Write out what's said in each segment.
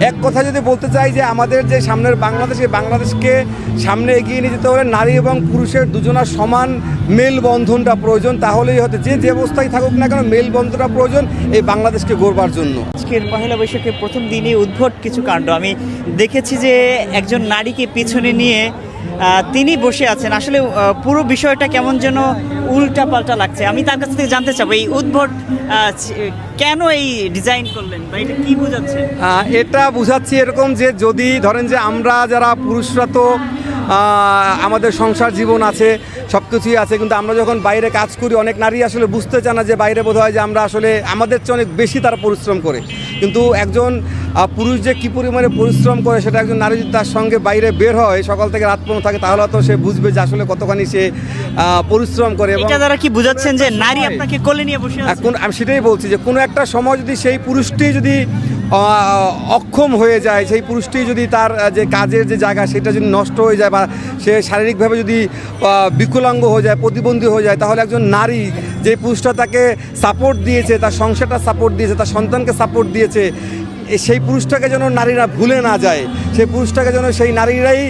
এক কথা যদি বলতে চাই যে আমাদের যে সামনের বাংলাদেশ, এই বাংলাদেশকে সামনে এগিয়ে নিয়ে যেতে হলে নারী এবং পুরুষের দুজনার সমান মেলবন্ধনটা প্রয়োজন। তাহলেই হয়তো যে অবস্থায় থাকুক না কেন মেলবন্ধনটা প্রয়োজন এই বাংলাদেশকে গড়বার জন্য। আজকের পহেলা বৈশাখের প্রথম দিনে উদ্ভট কিছু কাণ্ড আমি দেখেছি যে একজন নারীকে পিছনে নিয়ে তিনি বসে আছেন। আসলে পুরো বিষয়টা কেমন যেন উল্টা পাল্টা লাগছে। আমি তার কাছ থেকে জানতে চাবো এই উদ্ভট কেন এই ডিজাইন করলেন বা এটা কি বোঝাচ্ছে? এটা বোঝাচ্ছি এরকম যে যদি ধরেন যে আমরা যারা পুরুষরা তো আমাদের সংসার জীবন আছে, সব কিছুই আছে, কিন্তু আমরা যখন বাইরে কাজ করি অনেক নারী আসলে বুঝতে চায় না যে বাইরে বোধ হয় যে আমরা আসলে আমাদের চেয়ে অনেক বেশি তারা পরিশ্রম করে। কিন্তু একজন পুরুষ যে কী পরিমাণে পরিশ্রম করে সেটা একজন নারী যদি তার সঙ্গে বাইরে বের হয় সকাল থেকে রাত পর্যন্ত থাকে তাহলে তো সে বুঝবে যে আসলে কতখানি সে পরিশ্রম করে। এবং এটা দ্বারা কি বোঝাচ্ছেন যে নারী আপনাকে কোলে নিয়ে বসে আছে? এখন আমি সেটাই বলছি যে কোনো একটা সময় যদি সেই পুরুষটি যদি অক্ষম হয়ে যায়, সেই পুরুষটি যদি তার যে কাজের যে জায়গা সেটা যদি নষ্ট হয়ে যায় বা সে শারীরিকভাবে যদি বিকলাঙ্গ হয়ে যায়, প্রতিবন্ধী হয়ে যায়, তাহলে একজন নারী যে পুরুষটা তাকে সাপোর্ট দিয়েছে, তার সংসারটা সাপোর্ট দিয়েছে, তার সন্তানকে সাপোর্ট দিয়েছে, সেই পুরুষটাকে যেন নারীরা ভুলে না যায়, সেই পুরুষটাকে যেন সেই নারীরাই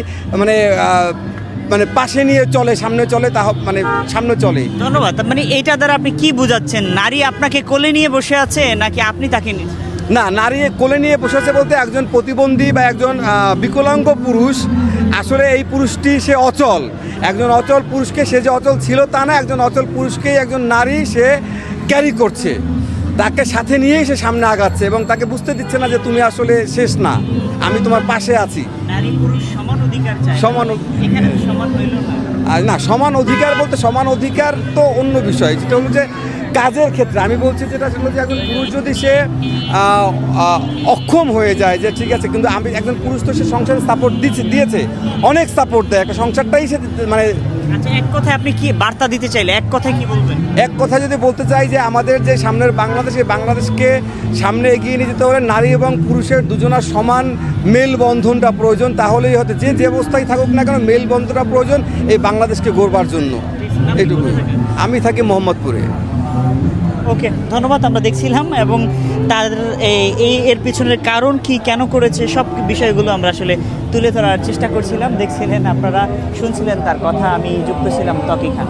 মানে পাশে নিয়ে চলে, সামনে চলে, তা মানে সামনে চলে। ধন্যবাদ। মানে এইটা দ্বারা আপনি কি বোঝাচ্ছেন? নারী আপনাকে কোলে নিয়ে বসে আছে নাকি আপনি তাকে নিয়ে? না, নারী কোলে নিয়ে বসে আছে বলতে একজন প্রতিবন্ধী বা একজন বিকলাঙ্গ পুরুষ, আসলে এই পুরুষটি সে অচল। একজন অচল পুরুষকে, সে যে অচল ছিল তা না, একজন অচল পুরুষকেই একজন নারী সে ক্যারি করছে, তাকে সাথে নিয়েই সে সামনে আগাচ্ছে এবং তাকে বুঝতে দিচ্ছে না যে তুমি আসলে শেষ না, আমি তোমার পাশে আছি। নারী পুরুষ সমান অধিকার চায়, সমান এখানে সমান হইল না। সমান অধিকার বলতে সমান অধিকার তো অন্য বিষয়, যেটা হলো যে কাজের ক্ষেত্রে আমি বলছি যেটা সেটা হচ্ছে একজন পুরুষ যদি সে অক্ষম হয়ে যায় যে ঠিক আছে, কিন্তু আমি একজন পুরুষ তো সে সংসারে সাপোর্ট দিয়েছে, অনেক সাপোর্ট দেয়, একটা সংসারটাই সে মানে। আচ্ছা, এক কথায় আপনি কি বার্তা দিতে চাইলে এক কথায় কি বলবেন? এক কথা যদি বলতে চাই যে আমাদের যে সামনের বাংলাদেশ, এই বাংলাদেশকে সামনে এগিয়ে নিয়ে যেতে হলে নারী এবং পুরুষের দুজনার সমান মেলবন্ধনটা প্রয়োজন। তাহলেই হয়তো যে অবস্থায় থাকুক না কেন মেলবন্ধনটা প্রয়োজন এই বাংলাদেশকে গড়বার জন্য। এইটুকু। আমি থাকি মোহাম্মদপুরে। ওকে, ধন্যবাদ। আমরা দেখছিলাম এবং তার এর পিছনের কারণ কি, কেন করেছে, সব বিষয়গুলো আমরা আসলে তুলে ধরার চেষ্টা করছিলাম। দেখছিলেন আপনারা, শুনছিলেন তার কথা। আমি যুক্ত ছিলাম ত্বকী খান।